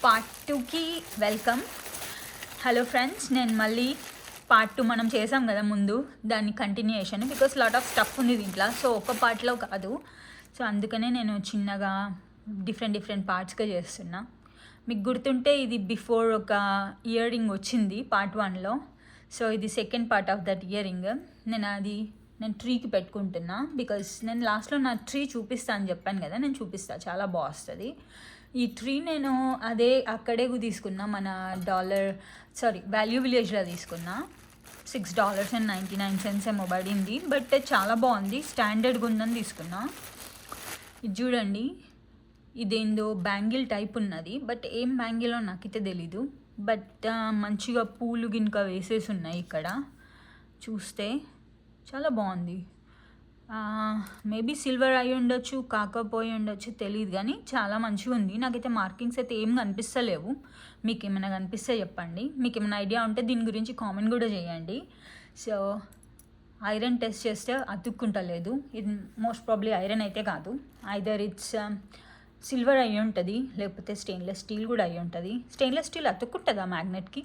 Part 2కి welcome. Hello friends, నేను మళ్ళీ పార్ట్ 2 మనం చేసాం కదా ముందు, దాన్ని continuation. Because lot of stuff ఉంది దీంట్లో, సో ఒక పార్ట్లో కాదు. సో అందుకనే నేను చిన్నగా డిఫరెంట్ పార్ట్స్గా చేస్తున్నా. మీకు గుర్తుంటే ఇది బిఫోర్ ఒక ఇయర్ రింగ్ వచ్చింది పార్ట్ 1లో. సో ఇది second part of that ear ring. నేను ట్రీకి పెట్టుకుంటున్నా. బికాస్ నేను లాస్ట్లో నా ట్రీ చూపిస్తా అని చెప్పాను కదా, నేను చూపిస్తా, చాలా బాగుస్తుంది ఈ ట్రీ. నేను అక్కడే తీసుకున్నా, మన వాల్యూ విలేజ్లో తీసుకున్నా. $6.99 ఏమో పడింది. బట్ చాలా బాగుంది, స్టాండర్డ్గా ఉందని తీసుకున్నా. ఇది చూడండి, ఇదేందో బ్యాంగిల్ టైప్ ఉన్నది, బట్ ఏం బ్యాంగిలో నాకైతే తెలీదు. బట్ మంచిగా పూలు గినక వేసేసి ఉన్నాయి ఇక్కడ. చూస్తే చాలా బాగుంది. మేబీ సిల్వర్ అయి ఉండొచ్చు, కాకపోయి ఉండొచ్చు, తెలియదు, కానీ చాలా మంచిగా ఉంది. నాకైతే మార్కింగ్స్ అయితే ఏం కనిపిస్తలేవు. మీకు ఏమైనా కనిపిస్తే చెప్పండి. మీకు ఏమైనా ఐడియా ఉంటే దీని గురించి కామెంట్ కూడా చేయండి. సో ఐరన్ టెస్ట్ చేస్తే అతుక్కుంటలేదు. ఇది మోస్ట్ ప్రాబ్లీ ఐరన్ అయితే కాదు, ఐదర్ ఇట్స్ సిల్వర్ అయి ఉంటుంది, లేకపోతే స్టెయిన్లెస్ స్టీల్ కూడా అయి ఉంటుంది. స్టెయిన్లెస్ స్టీల్ అతుక్కుంటుందా మ్యాగ్నెట్కి?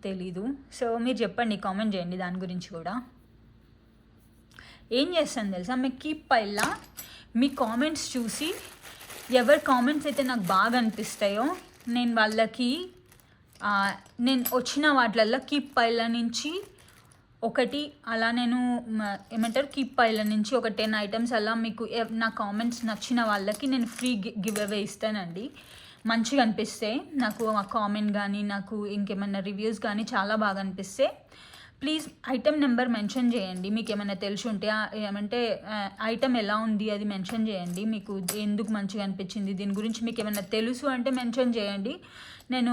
తెలీదు. సో మీరు చెప్పండి, కామెంట్ చేయండి దాని గురించి కూడా. ఏం చేస్తాను తెలుసా, మీ కీప్ పైలా మీ కామెంట్స్ చూసి ఎవరి కామెంట్స్ అయితే నాకు బాగా అనిపిస్తాయో నేను వాళ్ళకి నేను వచ్చిన వాటిల్లో కీప్ పైల నుంచి ఒకటి అలా నేను ఏమంటారు కీప్ పైల నుంచి ఒక 10 ఐటమ్స్ అలా మీకు నా కామెంట్స్ నచ్చిన వాళ్ళకి నేను ఫ్రీ గివ్ అవే ఇస్తానండి. మంచిగా అనిపిస్తే నాకు ఆ కామెంట్ కానీ, నాకు ఇంకేమైనా రివ్యూస్ కానీ చాలా బాగా అనిపిస్తే ప్లీజ్ ఐటమ్ నెంబర్ మెన్షన్ చేయండి. మీకు ఏమైనా తెలిసి ఉంటే ఏమంటే ఐటమ్ ఎలా ఉంది అది మెన్షన్ చేయండి. మీకు ఎందుకు మంచిగా అనిపించింది, దీని గురించి మీకు ఏమైనా తెలుసు అంటే మెన్షన్ చేయండి. నేను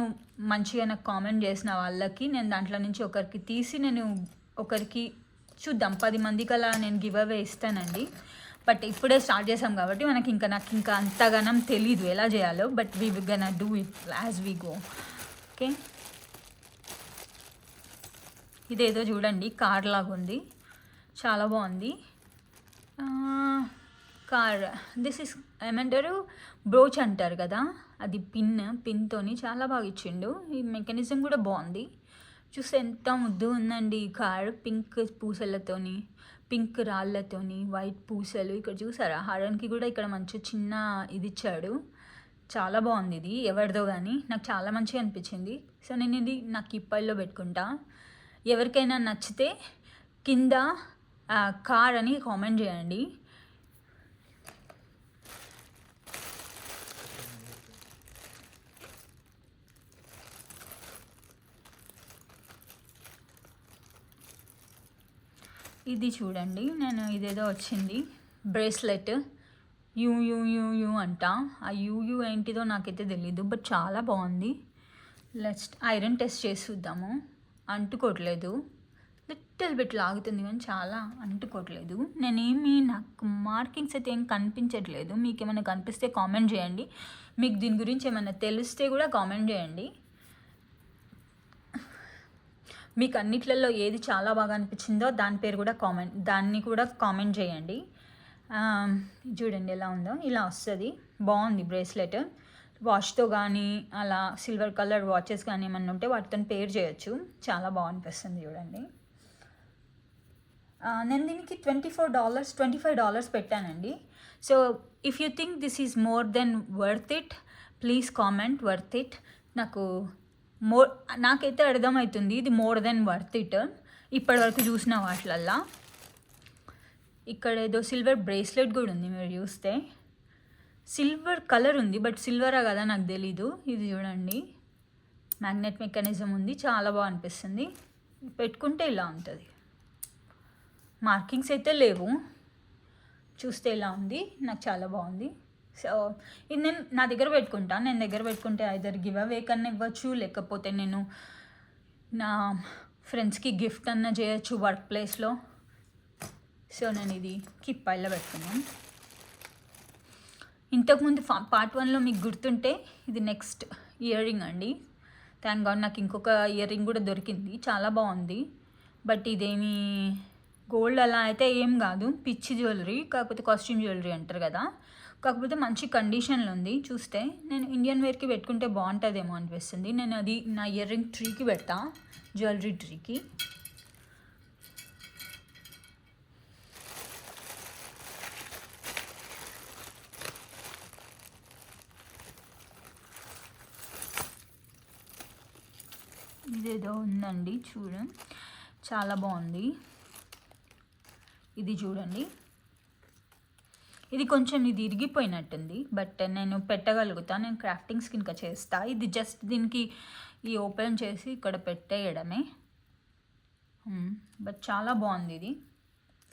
మంచిగా నాకు కామెంట్ చేసిన వాళ్ళకి నేను దాంట్లో నుంచి ఒకరికి తీసి నేను ఒకరికి చూద్దాం 10 మందికి అలా నేను గివ్ అవే ఇస్తానండి. బట్ ఇప్పుడే స్టార్ట్ చేసాం కాబట్టి నాకు ఇంకా అంతగానం తెలీదు ఎలా చేయాలో. But we gonna do it as we go. Okay, ఇదేదో చూడండి, కార్ లాగా ఉంది, చాలా బాగుంది. కార్ దిస్ ఇస్ ఏమంటారు బ్రోచ్ అంటారు కదా, అది పిన్తోని చాలా బాగా ఇచ్చిండు. ఈ మెకానిజం కూడా బాగుంది. చూస్తే ఎంత ముద్దు ఉందండి ఈ కార్. పింక్ పూసలతోని, పింక్ రాళ్ళతోని, వైట్ పూసలు. ఇక్కడ చూసారా, హారానికి కూడా ఇక్కడ మంచి చిన్న ఇది ఇచ్చాడు. చాలా బాగుంది ఇది, ఎవరిదో కానీ నాకు చాలా మంచిగా అనిపించింది. సో నేను ఇది నా కిప్పల్లో పెట్టుకుంటా. ఎవరికైనా నచ్చితే కింద కార్ అని కామెంట్ చేయండి. ఇది చూడండి, నేను ఇదేదో వచ్చింది బ్రేస్లెట్ యూ అంట. ఆ యూ ఏంటిదో నాకైతే తెలీదు, బట్ చాలా బాగుంది. ఐరన్ టెస్ట్ చేసి చూద్దాము. అంటుకోవట్లేదు, లిటిల్ బిట్ లాగుతుంది కానీ చాలా అంటుకోవట్లేదు. నాకు మార్కింగ్స్ అయితే ఏం కనిపించట్లేదు. మీకు ఏమైనా కనిపిస్తే కామెంట్ చేయండి. మీకు దీని గురించి ఏమైనా తెలిస్తే కూడా కామెంట్ చేయండి. మీకు అన్నిట్లలో ఏది చాలా బాగా అనిపించిందో దాన్ని కూడా కామెంట్ చేయండి. చూడండి ఎలా ఉందో, ఇలా వస్తుంది, బాగుంది బ్రేస్లెట్. వాచ్తో కానీ అలా సిల్వర్ కలర్ వాచెస్ కానీ ఏమన్నా ఉంటే వాటితో పేర్ చేయొచ్చు, చాలా బాగా అనిపిస్తుంది. చూడండి, నేను దీనికి $25 పెట్టానండి. So if you think this is more than worth it, please comment worth it. నాకైతే అర్థమవుతుంది ఇది మోర్ దెన్ వర్త్ ఇట్ ఇప్పటివరకు చూసిన వాటిలల్లా. ఇక్కడ ఏదో సిల్వర్ బ్రేస్లెట్ కూడా ఉంది, మీరు చూస్తే సిల్వర్ కలర్ ఉంది, బట్ సిల్వరా కదా నాకు తెలీదు. ఇది చూడండి, మ్యాగ్నెట్ మెకానిజం ఉంది, చాలా బాగా అనిపిస్తుంది. పెట్టుకుంటే ఇలా ఉంటుంది, మార్కింగ్స్ అయితే లేవు. చూస్తే ఇలా ఉంది, నాకు చాలా బాగుంది. సో ఇది నేను నా దగ్గర పెట్టుకుంటాను. నేను దగ్గర పెట్టుకుంటే ఐదర్ గివ్ అవే కన్నా ఇవ్వచ్చు, లేకపోతే నేను నా ఫ్రెండ్స్కి గిఫ్ట్ అన్నా చేయొచ్చు వర్క్ ప్లేస్లో. సో నేను ఇది కిప్పాయిలో పెట్టుకున్నాను. ఇంతకుముందు పార్ట్ 1లో మీకు గుర్తుంటే ఇది నెక్స్ట్ ఇయర్ రింగ్ అండి. థ్యాంక్ గాడ్ నాకు ఇంకొక ఇయర్ రింగ్ కూడా దొరికింది, చాలా బాగుంది. బట్ ఇదేమి గోల్డ్ అలా అయితే ఏం కాదు, పిచ్చి జ్యువెలరీ, కాకపోతే కాస్ట్యూమ్ జ్యువెలరీ అంటారు కదా, కాకపోతే మంచి కండిషన్లో ఉంది. చూస్తే నేను ఇండియన్ వేర్కి పెట్టుకుంటే బాగుంటుందేమో అనిపిస్తుంది. నేను అది నా ఇయర్ రింగ్ ట్రీకి పెడతా, జ్యువెలరీ ట్రీకి. ఇదేదో ఉందండి, చాలా బాగుంది. ఇది చూడండి, ఇది కొంచెం ఇది ఇరిగిపోయినట్టుంది, బట్ నేను పెట్టగలుగుతా. నేను క్రాఫ్టింగ్స్ ఇంకా చేస్తా. ఇది జస్ట్ దీనికి ఈ ఓపెన్ చేసి ఇక్కడ పెట్టేయడమే. బట్ చాలా బాగుంది ఇది.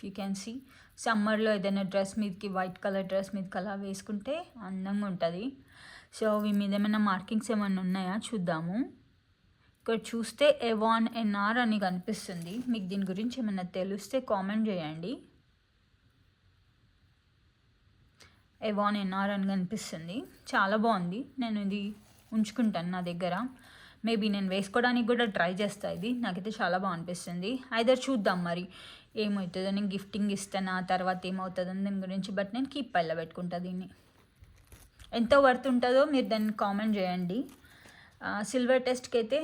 యూ క్యాన్ సీ, సమ్మర్లో ఏదైనా డ్రెస్ మీదకి, వైట్ కలర్ డ్రెస్ మీదకి అలా వేసుకుంటే అందంగా ఉంటుంది. సో ఈ మీద ఏమైనా మార్కింగ్స్ ఏమైనా ఉన్నాయా చూద్దాము. ఇక్కడ చూస్తే ఎవాన్ ఎన్ఆర్ అని కనిపిస్తుంది. మీకు దీని గురించి ఏమైనా తెలిస్తే కామెంట్ చేయండి. ఎవాన్ ఎన్ఆర్ అని కనిపిస్తుంది, చాలా బాగుంది. నేను ఇది ఉంచుకుంటాను నా దగ్గర. మేబీ నేను వేసుకోవడానికి కూడా ట్రై చేస్తాను. ఇది నాకైతే చాలా బాగా అనిపిస్తుంది. ఐదర్ చూద్దాం మరి ఏమవుతుందో. నేను గిఫ్టింగ్ ఇస్తాను, ఆ తర్వాత ఏమవుతుందో దీని గురించి. బట్ నేను కీప్ పైలో పెట్టుకుంటా దీన్ని. ఎంత వర్త్ ఉంటుందో మీరు దాన్ని కామెంట్ చేయండి. సిల్వర్ టెస్ట్కి అయితే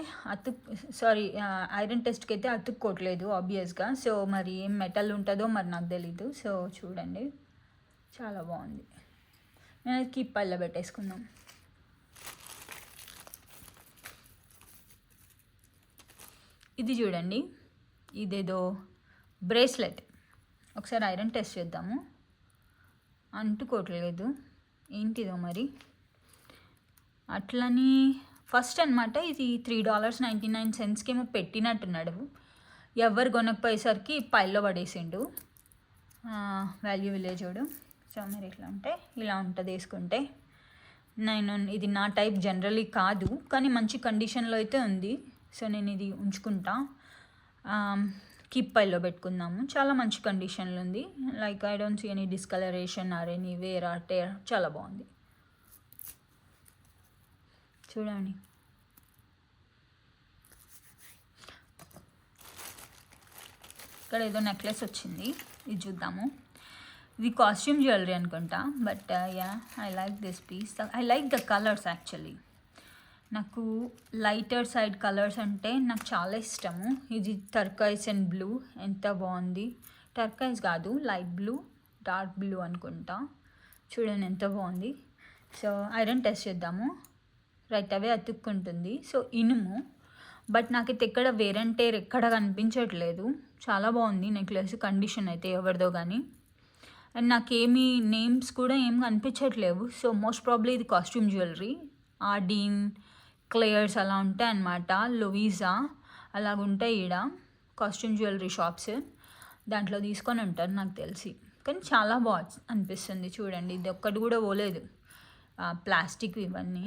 ఐరన్ టెస్ట్కి అయితే అతుక్కోవట్లేదు ఆబ్వియస్గా. సో మరి ఏం మెటల్ ఉంటుందో మరి నాకు తెలీదు. సో చూడండి, చాలా బాగుంది. నేను కీప్ పైలో పెట్టేసుకుందాం. ఇది చూడండి, ఇదేదో బ్రేస్లెట్. ఒకసారి ఐరన్ టెస్ట్ చేద్దాము. అంటుకోవట్లేదు, ఏంటిదో మరి. అట్లని ఫస్ట్ అనమాట, ఇది $3.99 ఏమో పెట్టినట్టున్నాడు. ఎవరు కొనకపోయేసరికి పైల్లో పడేసిండు. వాల్యూ విలేజోడు. సో మీరు ఇట్లా ఉంటే ఇలా ఉంటుంది వేసుకుంటే. ఇది నా టైప్ జనరలీ కాదు, కానీ మంచి కండిషన్లో అయితే ఉంది. సో నేను ఇది ఉంచుకుంటా. కీప్ పైలో పెట్టుకుందాము. చాలా మంచి కండిషన్లో ఉంది. Like I don't see any discoloration or any wear or tear. చాలా బాగుంది. చూడండి, ఇక్కడ ఏదో నెక్లెస్ వచ్చింది, ఇది చూద్దాము. ఇది కాస్ట్యూమ్ జ్యువెలరీ అనుకుంటా. But ya, I like this piece. I like the colours actually. నాకు లైటర్ సైడ్ కలర్స్ అంటే నాకు చాలా ఇష్టము. ఇది టర్కైస్ అండ్ బ్లూ, ఎంత బాగుంది. టర్కైస్ కాదు, లైట్ బ్లూ, డార్క్ బ్లూ అనుకుంటా. చూడండి ఎంత బాగుంది. సో ఐరన్ టెస్ట్ చేద్దాము. రైట్ అవే అతుక్కుంటుంది. సో ఇనుము, బట్ నాకైతే ఎక్కడ వేర్ అండ్ టేర్ ఎక్కడ కనిపించట్లేదు. చాలా బాగుంది నెక్లెస్. కండిషన్ అయితే ఎవరిదో కానీ. అండ్ నాకేమీ నేమ్స్ కూడా ఏం కనిపించట్లేవు. సో మోస్ట్ ప్రాబ్లీ ఇది కాస్ట్యూమ్ జ్యువెలరీ. ఆర్డీన్, క్లేయర్స్ అలా ఉంటాయి అన్నమాట. లొవీజా అలాగుంటాయి ఈడ కాస్ట్యూమ్ జ్యువెలరీ షాప్స్. దాంట్లో తీసుకొని ఉంటారు నాకు తెలిసి. కానీ చాలా బాగా అనిపిస్తుంది. చూడండి, ఇది ఒక్కటి కూడా పోలేదు. ప్లాస్టిక్ ఇవన్నీ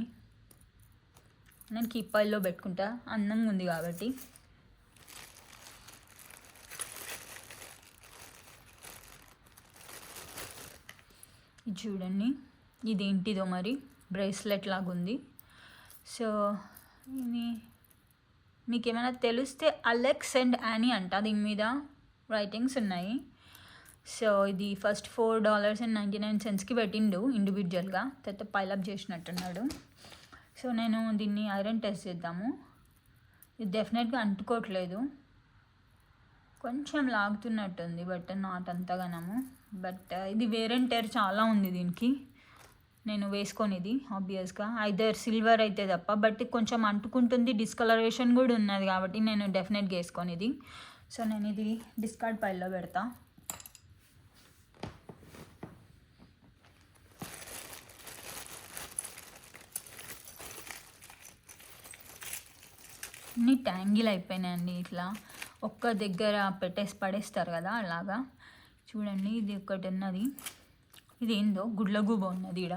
నేను కీప్ పైల్లో పెట్టుకుంటా, అందంగా ఉంది కాబట్టి. ఇది చూడండి, ఇదేంటిదో మరి బ్రేస్లెట్ లాగా ఉంది. సో ఇది మీకు ఏమైనా తెలిస్తే అలెక్స్ అండ్ యానీ అంట, దీని మీద రైటింగ్స్ ఉన్నాయి. సో ఇది ఫస్ట్ $4.99కి పెట్టిండు ఇండివిజువల్గా, తర్వాత పైలప్ చేసినట్టున్నాడు. సో నేను దీన్ని ఐరన్ టెస్ట్ చేద్దాము. ఇది డెఫినెట్గా అంటుకోవట్లేదు, కొంచెం లాగుతున్నట్టుంది, బట్ నాట్ అంతగానము. బట్ ఇది వేర్ అండ్ టేర్ చాలా ఉంది దీనికి. నేను వేసుకొనిది ఆబ్వియస్గా ఐదర్ సిల్వర్ అయితే తప్ప. బట్ కొంచెం అంటుకుంటుంది, డిస్కలరేషన్ కూడా ఉన్నది కాబట్టి నేను డెఫినెట్గా వేసుకొనిది. సో నేను ఇది డిస్కార్డ్ పైల్లో పెడతా. అన్నీ ట్యాంగిల్ అయిపోయినాయండి. ఇట్లా ఒక్క దగ్గర పడేస్తారు కదా, అలాగా. చూడండి, ఇది ఒకటి ఉన్నది. ఇది ఏందో గుడ్లగూబ ఉన్నది ఈడ.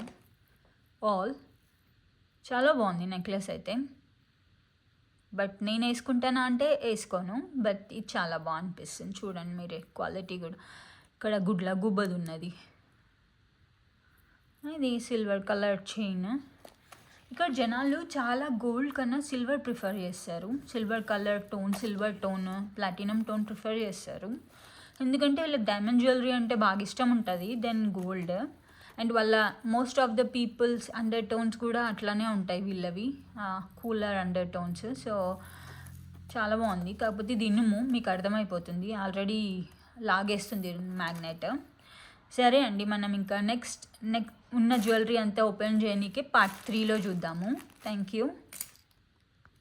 ఆల్ చాలా బాగుంది నెక్లెస్ అయితే. బట్ నేను వేసుకుంటానా అంటే వేసుకోను, బట్ ఇది చాలా బాగా అనిపిస్తుంది. చూడండి మీరే, క్వాలిటీ కూడా. ఇక్కడ గుడ్లగూబది ఉన్నది. ఇది సిల్వర్ కలర్ చైన్. ఇక్కడ జనాలు చాలా గోల్డ్ కన్నా సిల్వర్ ప్రిఫర్ చేస్తారు. Silver colour tone, silver tone, platinum tone prefer చేస్తారు. ఎందుకంటే వీళ్ళకి డైమండ్ జ్యువెలరీ అంటే బాగా ఇష్టం ఉంటుంది దెన్ గోల్డ్. అండ్ వాళ్ళ most of the peoples undertones కూడా అట్లానే ఉంటాయి వీళ్ళవి, కూలర్ అండర్ టోన్స్. సో చాలా బాగుంది. కాకపోతే ఇది ఇనుము, మీకు అర్థమైపోతుంది, ఆల్రెడీ లాగేస్తుంది మ్యాగ్నెట్. సరే అండి, మనం ఇంకా నెక్స్ట్ ఉన్న జ్యువెలరీ అంతా ఓపెన్ చేయనీకి పార్ట్ 3లో చూద్దాము. Thank you.